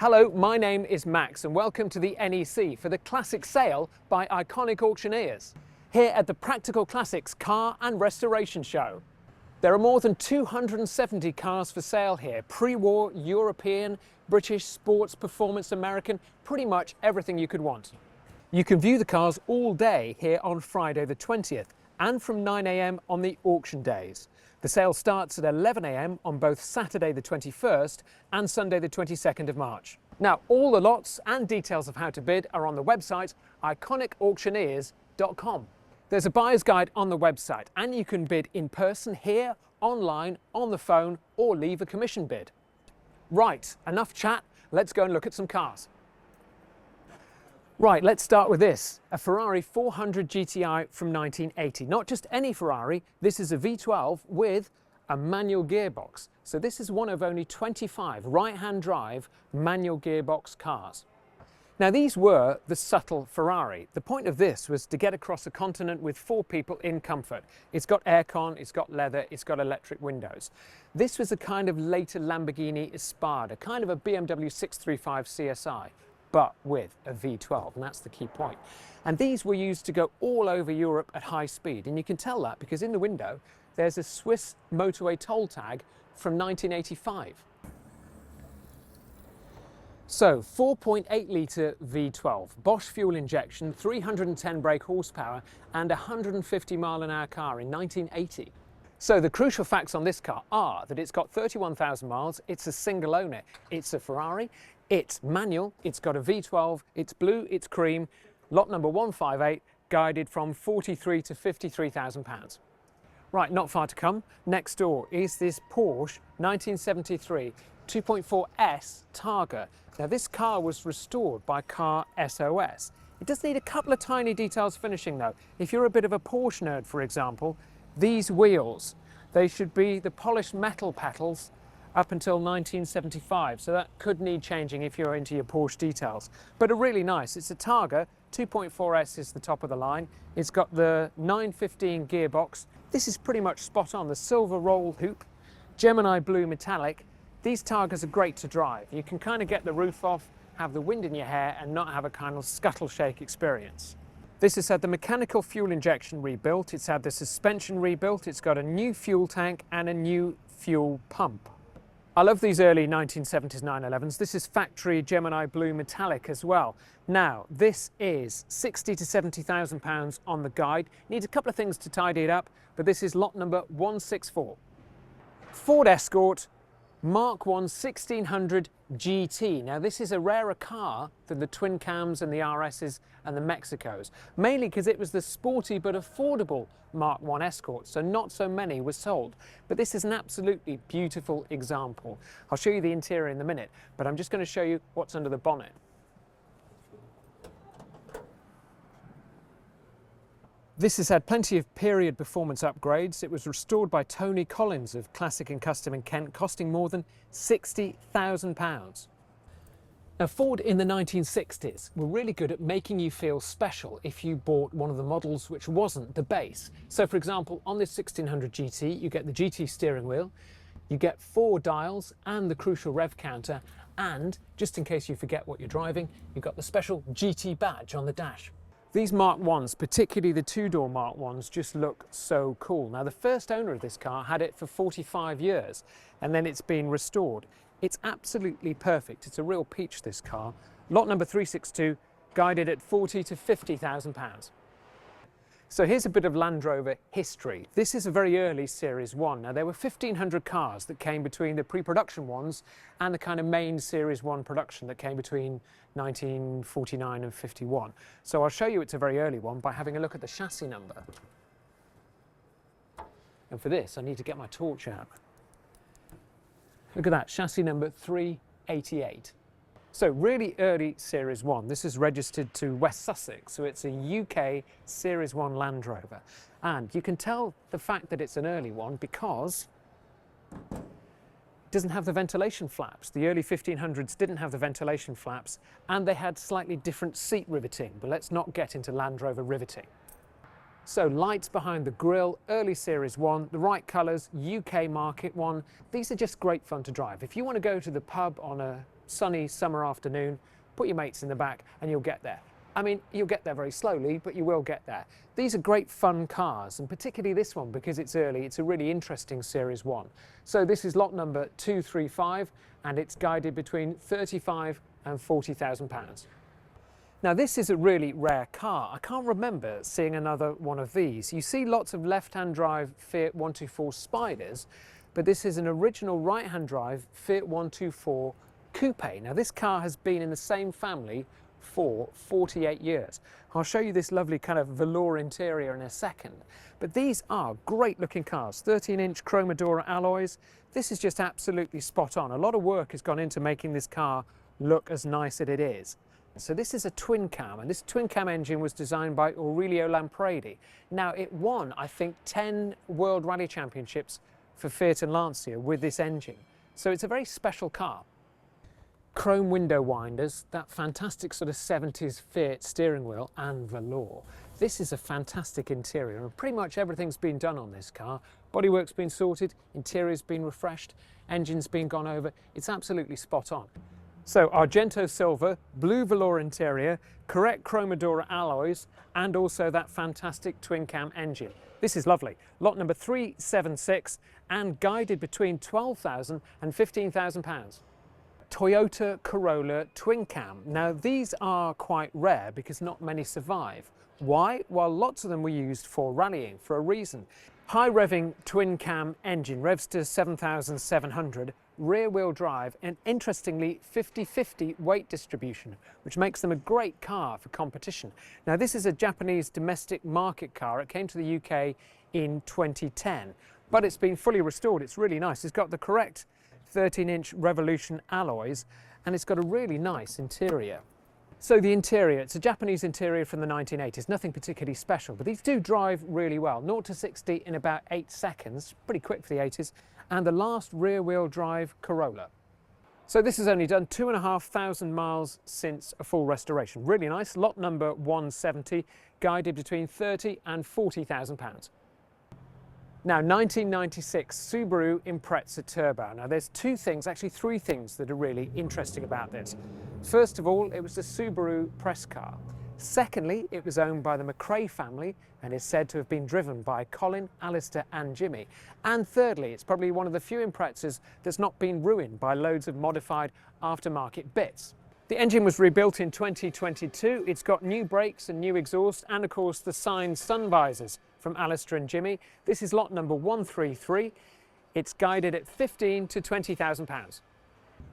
Hello, my name is Max and welcome to the NEC for the Classic Sale by Iconic Auctioneers, here at the Practical Classics Car and Restoration Show. There are more than 270 cars for sale here, pre-war, European, British, sports, performance, American, pretty much everything you could want. You can view the cars all day here on Friday the 20th and from 9 AM on the auction days. The sale starts at 11 AM on both Saturday the 21st and Sunday the 22nd of March. Now, all the lots and details of how to bid are on the website iconicauctioneers.com. There's a buyer's guide on the website and you can bid in person here, online, on the phone, or leave a commission bid. Right, enough chat, let's go and look at some cars. Right, let's start with this, a Ferrari 400 GTI from 1980. Not just any Ferrari, this is a V12 with a manual gearbox. So this is one of only 25 right-hand drive manual gearbox cars. Now these were the subtle Ferrari. The point of this was to get across a continent with 4 people in comfort. It's got aircon, it's got leather, it's got electric windows. This was a kind of later Lamborghini Espada, kind of a BMW 635 CSI. But with a V12, and that's the key point. And these were used to go all over Europe at high speed, and you can tell that because in the window there's a Swiss motorway toll tag from 1985. So 4.8 litre V12, Bosch fuel injection, 310 brake horsepower and 150 mile an hour car in 1980. So the crucial facts on this car are that it's got 31,000 miles, it's a single owner, it's a Ferrari, it's manual, it's got a V12, it's blue, it's cream, lot number 158, guided from 43 to 53,000 pounds. Right, not far to come. Next door is this Porsche 1973 2.4S Targa. Now this car was restored by Car SOS. It does need a couple of tiny details finishing though. If you're a bit of a Porsche nerd, for example, these wheels, they should be the polished metal petals up until 1975, so that could need changing if you're into your Porsche details. But are really nice. It's a Targa, 2.4S is the top of the line. It's got the 915 gearbox. This is pretty much spot on. The silver roll hoop, Gemini blue metallic. These Targas are great to drive. You can kind of get the roof off, have the wind in your hair and not have a kind of scuttle shake experience. This has had the mechanical fuel injection rebuilt, it's had the suspension rebuilt, it's got a new fuel tank and a new fuel pump. I love these early 1970s 911s. This is factory Gemini blue metallic as well. Now, this is 60 to 70,000 pounds on the guide. Needs a couple of things to tidy it up, but this is lot number 164. Ford Escort Mark 1 1600 GT. Now this is a rarer car than the twin cams and the RSs and the Mexicos, mainly because it was the sporty but affordable Mark 1 Escort, so not so many were sold. But this is an absolutely beautiful example. I'll show you the interior in a minute, but I'm just going to show you what's under the bonnet. This has had plenty of period performance upgrades. It was restored by Tony Collins of Classic and Custom in Kent, costing more than £60,000. Now, Ford in the 1960s were really good at making you feel special if you bought one of the models which wasn't the base. So, for example, on this 1600 GT, you get the GT steering wheel, you get 4 dials and the crucial rev counter, and, just in case you forget what you're driving, you've got the special GT badge on the dash. These Mark 1s, particularly the 2-door Mark 1s, just look so cool. Now, the first owner of this car had it for 45 years, and then it's been restored. It's absolutely perfect. It's a real peach, this car. Lot number 362, guided at 40 to 50,000 pounds. So here's a bit of Land Rover history. This is a very early Series 1. Now, there were 1,500 cars that came between the pre-production ones and the kind of main Series 1 production that came between 1949 and 51. So I'll show you it's a very early one by having a look at the chassis number. And for this, I need to get my torch out. Look at that, chassis number 388. So really early Series 1. This is registered to West Sussex, so it's a UK Series 1 Land Rover. And you can tell the fact that it's an early one because it doesn't have the ventilation flaps. The early 1500s didn't have the ventilation flaps, and they had slightly different seat riveting, but let's not get into Land Rover riveting. So lights behind the grille, early Series 1, the right colours, UK market one. These are just great fun to drive. If you want to go to the pub on a sunny summer afternoon, put your mates in the back and you'll get there. I mean, you'll get there very slowly, but you will get there. These are great fun cars, and particularly this one, because it's early, it's a really interesting Series 1. So this is lot number 235, and it's guided between £35,000 and £40,000. Now this is a really rare car. I can't remember seeing another one of these. You see lots of left-hand drive Fiat 124 Spiders, but this is an original right-hand drive Fiat 124 Coupe. Now this car has been in the same family for 48 years. I'll show you this lovely kind of velour interior in a second, but these are great looking cars. 13-inch Chromadora alloys. This is just absolutely spot on. A lot of work has gone into making this car look as nice as it is. So this is a twin cam, and this twin cam engine was designed by Aurelio Lampredi. Now it won, I think, 10 World Rally Championships for Fiat and Lancia with this engine. So it's a very special car. Chrome window winders, that fantastic sort of 70s Fiat steering wheel, and velour. This is a fantastic interior, and pretty much everything's been done on this car. Bodywork's been sorted, interior's been refreshed, engine's been gone over. It's absolutely spot on. So Argento silver, blue velour interior, correct Chromadora alloys, and also that fantastic twin cam engine. This is lovely. Lot number 376, and guided between £12,000 and £15,000. Toyota Corolla twin cam. Now these are quite rare because not many survive. Why? Well, lots of them were used for rallying for a reason. High revving twin cam engine, revs to 7,700, rear wheel drive, and interestingly 50-50 weight distribution, which makes them a great car for competition. Now this is a Japanese domestic market car. It came to the UK in 2010, but it's been fully restored. It's really nice. It's got the correct 13-inch Revolution alloys, and it's got a really nice interior. So the interior, it's a Japanese interior from the 1980s, nothing particularly special, but these do drive really well. 0 to 60 in about 8 seconds, pretty quick for the 80s, and the last rear-wheel drive Corolla. So this has only done 2,500 miles since a full restoration. Really nice. Lot number 170, guided between £30,000 and £40,000. Now, 1996 Subaru Impreza Turbo. Now, there's two things, actually three things that are really interesting about this. First of all, it was a Subaru press car. Secondly, it was owned by the McRae family and is said to have been driven by Colin, Alistair and Jimmy. And thirdly, it's probably one of the few Imprezas that's not been ruined by loads of modified aftermarket bits. The engine was rebuilt in 2022. It's got new brakes and new exhaust, and of course the signed sun visors from Alistair and Jimmy. This is lot number 133. It's guided at £15,000 to £20,000.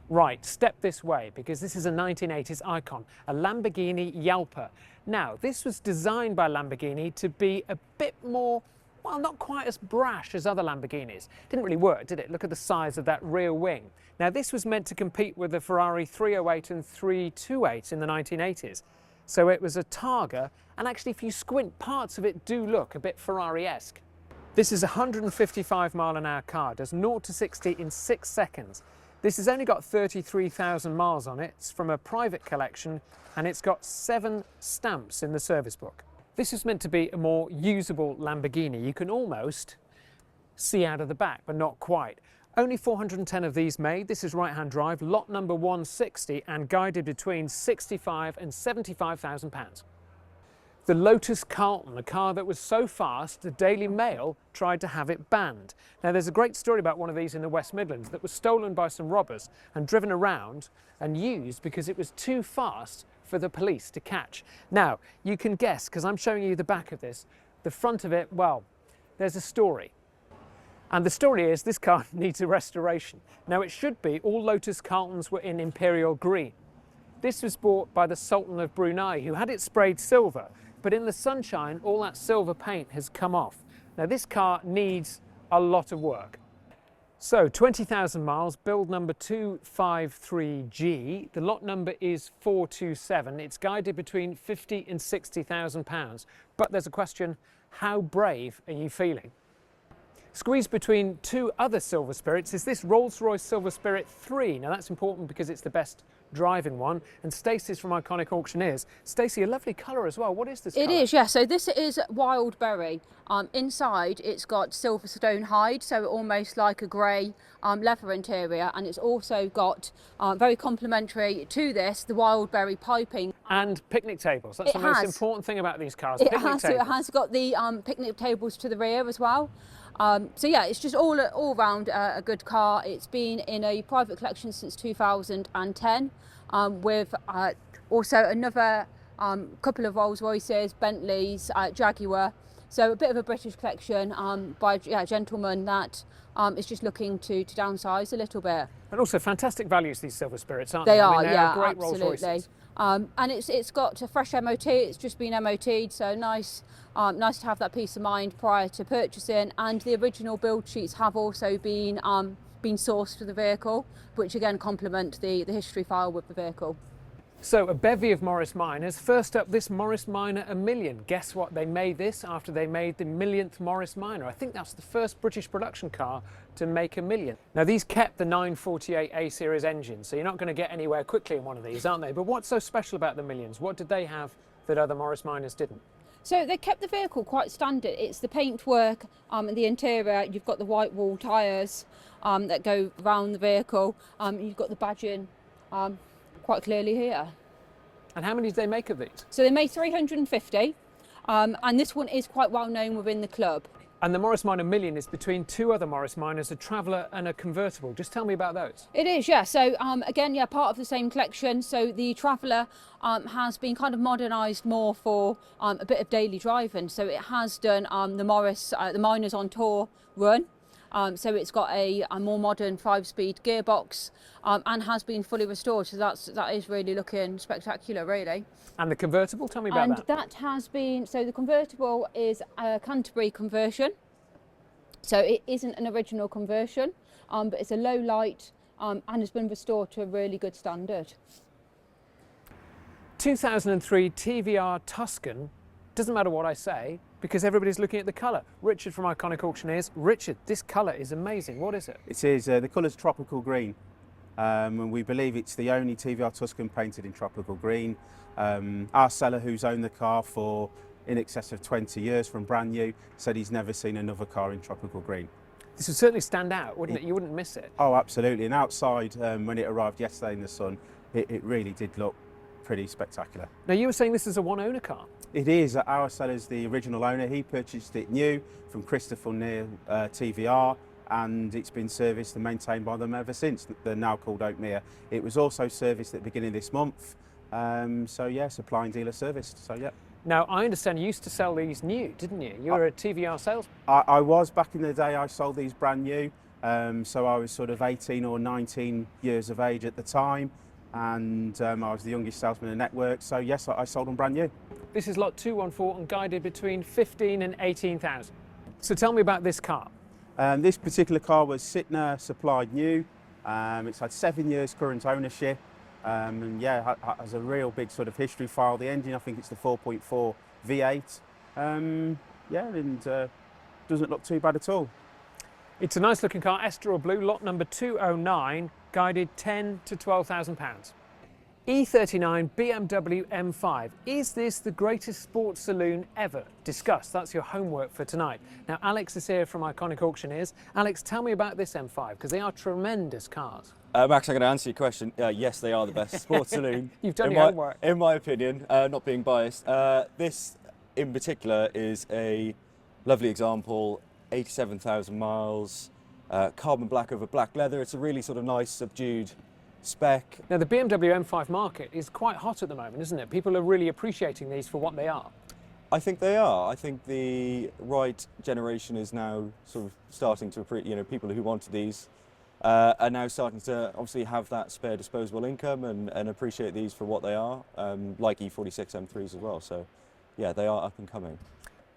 Right, step this way, because this is a 1980s icon, a Lamborghini Jalpa. Now, this was designed by Lamborghini to be a bit more, well, not quite as brash as other Lamborghinis. Didn't really work, did it? Look at the size of that rear wing. Now, this was meant to compete with the Ferrari 308 and 328 in the 1980s. So it was a Targa, and actually if you squint, parts of it do look a bit Ferrari-esque. This is a 155-mile-an-hour car, does 0 to 60 in 6 seconds. This has only got 33,000 miles on it. It's from a private collection, and it's got 7 stamps in the service book. This is meant to be a more usable Lamborghini. You can almost see out of the back, but not quite. Only 410 of these made. This is right-hand drive, lot number 160, and guided between £65,000 and £75,000. The Lotus Carlton, a car that was so fast, the Daily Mail tried to have it banned. Now, there's a great story about one of these in the West Midlands that was stolen by some robbers and driven around and used because it was too fast for the police to catch. Now, you can guess, because I'm showing you the back of this, the front of it, well, there's a story. And the story is this car needs a restoration. Now, it should be, all Lotus Carltons were in Imperial Green. This was bought by the Sultan of Brunei, who had it sprayed silver. But in the sunshine, all that silver paint has come off. Now this car needs a lot of work. So 20,000 miles, build number 253G. The lot number is 427. It's guided between £50,000 and £60,000. But there's a question, how brave are you feeling? Squeezed between two other Silver Spirits is this Rolls-Royce Silver Spirit 3. Now that's important because it's the best driving one. And Stacey's from Iconic Auctioneers. Stacey, a lovely colour as well. What is this colour? It is, yeah. So this is Wild Berry. Inside it's got Silverstone hide, so almost like a grey leather interior, and it's also got, very complementary to this, the Wild Berry piping. And picnic tables. That's the most important thing about these cars. It has got the picnic tables to the rear as well. So yeah, it's just all round a good car. It's been in a private collection since 2010, with also another couple of Rolls Royces, Bentleys, Jaguar. So a bit of a British collection by a gentleman that is just looking to downsize a little bit. And also fantastic values, these Silver Spirits, aren't they? They are, I mean, yeah, great absolutely. Rolls Royces. And it's got a fresh MOT. It's just been MOT'd, so nice to have that peace of mind prior to purchasing. And the original build sheets have also been sourced for the vehicle, which again complement the history file with the vehicle. So a bevy of Morris Minors. First up, this Morris Minor A Million. Guess what? They made this after they made the millionth Morris Minor. I think that's the first British production car to make a million. Now these kept the 948 A series engine, so you're not going to get anywhere quickly in one of these, aren't they? But what's so special about the millions? What did they have that other Morris Minors didn't? So they kept the vehicle quite standard. It's the paintwork and the interior. You've got the white wall tyres that go around the vehicle. You've got the badging quite clearly here. And how many did they make of these? So they made 350, and this one is quite well known within the club. And the Morris Minor Million is between two other Morris Minors, a Traveller and a convertible. Just tell me about those. It is, yeah. So again, yeah, part of the same collection. So the Traveller has been kind of modernised more for a bit of daily driving. So it has done the Minors on Tour run. So it's got a more modern 5-speed gearbox and has been fully restored. So that is really looking spectacular, really. And the convertible, tell me about that. And that has been, so the convertible is a Canterbury conversion. So it isn't an original conversion, but it's a low light and has been restored to a really good standard. 2003 TVR Tuscan. Doesn't matter what I say, because everybody's looking at the colour. Richard from Iconic Auctioneers. Richard, this colour is amazing. What is it? It is, the colour's tropical green, and we believe it's the only TVR Tuscan painted in tropical green. Our seller, who's owned the car for in excess of 20 years from brand new, said he's never seen another car in tropical green. This would certainly stand out, wouldn't it? You wouldn't miss it. Oh, absolutely. And outside, when it arrived yesterday in the sun, it really did look pretty spectacular. Now, you were saying this is a one-owner car. It is. Our seller's the original owner. He purchased it new from Christopher near TVR, and it's been serviced and maintained by them ever since. They're now called Oakmere. It was also serviced at the beginning of this month. So yeah, supplying dealer serviced. So yeah. Now, I understand you used to sell these new, didn't you? You were a TVR salesman. I was back in the day. I sold these brand new. So I was sort of 18 or 19 years of age at the time, and I was the youngest salesman in the network. So yes, I sold them brand new. This is lot 214 and guided between 15 and 18,000. So tell me about this car. This particular car was Sytner supplied new. It's had 7 years current ownership, and yeah, has a real big sort of history file. The engine, I think it's the 4.4 V8. Yeah, and doesn't look too bad at all. It's a nice looking car, Estoril Blue, lot number 209, guided 10 to 12,000 pounds. E39 BMW M5. Is this the greatest sports saloon ever? Discuss. That's your homework for tonight. Now, Alex is here from Iconic Auctioneers. Alex, tell me about this M5, because they are tremendous cars. Max, I'm going to answer your question. Yes, they are the best sports saloon. You've done your homework. In my opinion, not being biased. This, in particular, is a lovely example. 87,000 miles, carbon black over black leather. It's a really sort of nice, subdued spec. Now, the BMW M5 market is quite hot at the moment, isn't it? People are really appreciating these for what they are. I think they are. I think the right generation is now sort of starting to appreciate, people who wanted these are now starting to obviously have that spare disposable income and appreciate these for what they are, like E46 M3s as well. So, yeah, they are up and coming.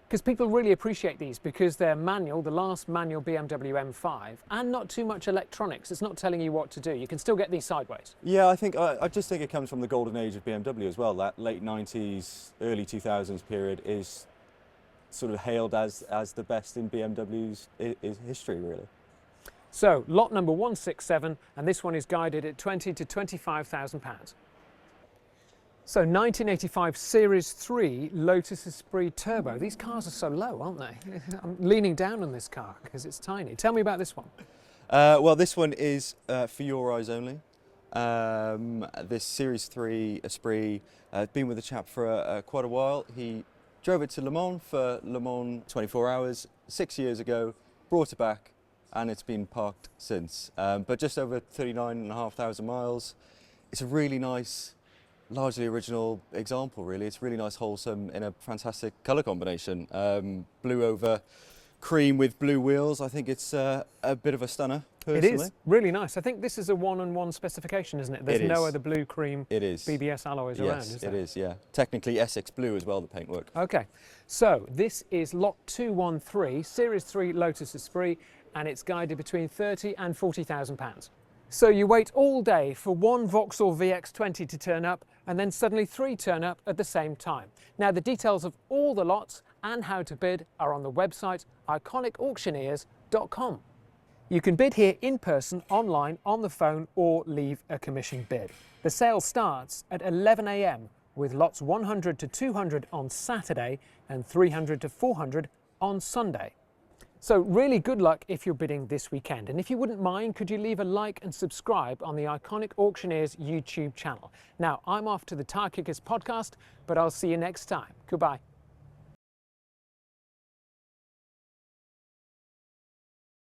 Because people really appreciate these because they're manual, the last manual BMW M5, and not too much electronics. It's not telling you what to do. You can still get these sideways. Yeah, I just think it comes from the golden age of BMW as well. That late 90s, early 2000s period is sort of hailed as the best in BMW's history, really. So lot number 167, and this one is guided at £20,000 to £25,000. So 1985 Series 3 Lotus Esprit Turbo. These cars are so low, aren't they? I'm leaning down on this car because it's tiny. Tell me about this one. Well, this one is for your eyes only. This Series 3 Esprit, been with the chap for quite a while. He drove it to Le Mans for Le Mans 24 hours 6 years ago, brought it back, and it's been parked since. But just over 39,500 miles. It's a really nice, largely original example, really. It's really nice, wholesome, in a fantastic colour combination. Blue over cream with blue wheels. I think it's a bit of a stunner, personally. It is really nice. I think this is a one-on-one specification, isn't it? There's no other blue cream BBS alloys around, is there? Yes, it is, yeah. Technically Essex blue as well, the paintwork. Okay, so this is lot 213, Series 3 Lotus Esprit, and it's guided between £30,000 and £40,000. So you wait all day for one Vauxhall VX20 to turn up, and then suddenly 3 turn up at the same time. Now the details of all the lots and how to bid are on the website iconicauctioneers.com. You can bid here in person, online, on the phone, or leave a commission bid. The sale starts at 11 AM with lots 100 to 200 on Saturday and 300 to 400 on Sunday. So really good luck if you're bidding this weekend. And if you wouldn't mind, could you leave a like and subscribe on the Iconic Auctioneers YouTube channel. Now, I'm off to the Tire Kickers podcast, but I'll see you next time. Goodbye.